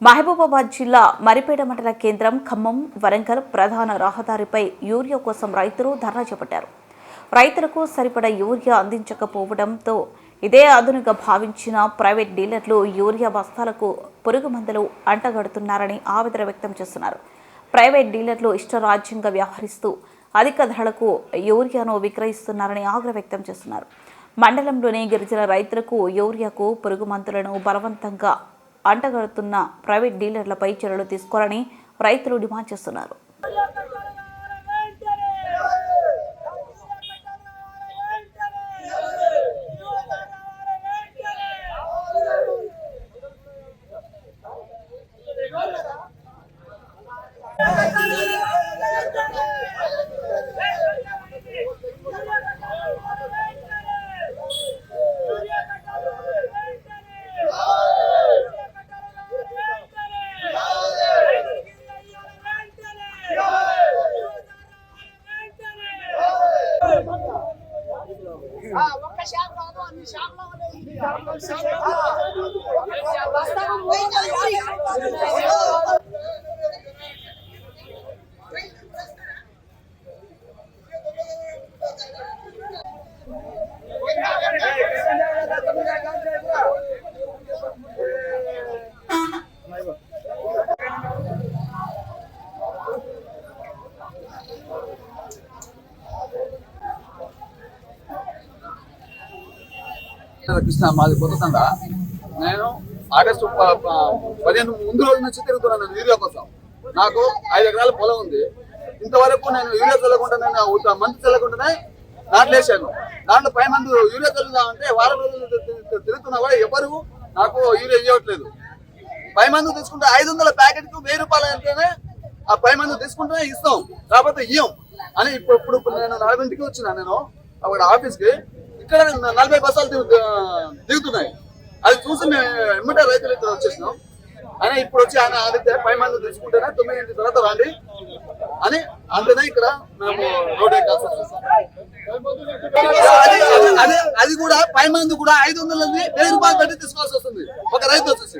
మహబూబాబాద్ జిల్లా మరిపేడ మండల కేంద్రం ఖమ్మం వరంగల్ ప్రధాన రహదారిపై యూరియా కోసం రైతులు ధర్నా చేపట్టారు. రైతులకు సరిపడా యూరియా అందించకపోవడంతో ఇదే అదునుగా భావించిన ప్రైవేట్ డీలర్లు యూరియా బస్తాలకు పురుగు మందులు అంటగడుతున్నారని ఆవేదన వ్యక్తం చేస్తున్నారు. ప్రైవేట్ డీలర్లు ఇష్టరాజ్యంగా వ్యవహరిస్తూ అధిక ధరలకు యూరియాను విక్రయిస్తున్నారని ఆగ్రహం వ్యక్తం చేస్తున్నారు. మండలంలోని గిరిజన రైతులకు యూరియాకు పురుగు మందులను బలవంతంగా అంటగడుతున్న ప్రైవేట్ డీలర్లపై చర్యలు తీసుకోవాలని రైతులు డిమాండ్ చేస్తున్నారు. కృష్ణ మాది కొత్తతండ. నేను ఆగస్టు 15 ముందు రోజు నుంచి తిరుగుతున్నాను యూరియా కోసం. నాకు 5 ఎకరాల పొలం ఉంది. ఇంతవరకు నేను యూరియా చల్లకుండా మందు చల్లకుండానే నాట్లేసాను. దాంట్లో పై మందు యూరియా చల్లుదామంటే వారం రోజులు తిరుగుతున్నా కూడా ఎవరు నాకు యూరియా ఇవ్వట్లేదు. పై మందు తీసుకుంటే 500 ప్యాకెట్కు 1000 రూపాయలు అయితేనే ఆ పై మందు తీసుకుంటేనే ఇస్తాం, కాకపోతే ఇయ్యం అని ఇప్పుడు నేను 4ంటికి వచ్చిన నేను అక్కడ ఆఫీస్కి. ఇక్కడ 40 బస్సాలు దిగుతున్నాయి. అది చూసి మేము ఎమ్మటే రైతులు ఇద్దరు వచ్చేసినాం. ఆయన ఇప్పుడు వచ్చి ఆయన అడిగితే పై మందు తీసుకుంటేనే 9 తర్వాత రండి అని అంటేనే ఇక్కడ మేము రోడ్ ఎక్కాల్సి వస్తుంది. అది కూడా పై మందు కూడా 500 1000 రూపాయలు పెట్టి తీసుకోవాల్సి వస్తుంది ఒక రైతు వచ్చేసి.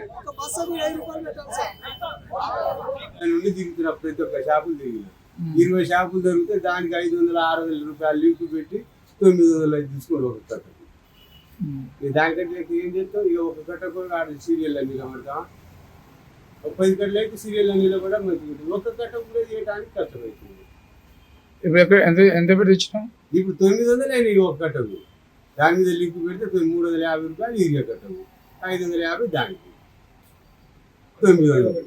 దిగుతున్నా ప్రతి ఒక్క షాపులు దిగి 20 షాపులు దొరికితే దానికి 500-600 రూపాయలు లింక్ పెట్టి 900 తీసుకోండి ఒక కట్టకు. దానికంటే ఏం చేస్తాం, ఇక ఒక కట్టకు సీరియల్ అన్ని నిలబడతాం. ఒక 10 కట్టలు అయితే సీరియల్ అన్ని నిలబడ మంచిగా ఒక కట్టకు కూడా చేయడానికి కష్టమవుతుంది. ఇప్పుడు ఎంత పెట్టి ఇచ్చినాం? ఇప్పుడు 900 అయినా ఒక కట్టకు. దాని మీద లింక్ పెడితే 350 రూపాయలు యూరియా కట్టకు, 550 దానికి 900.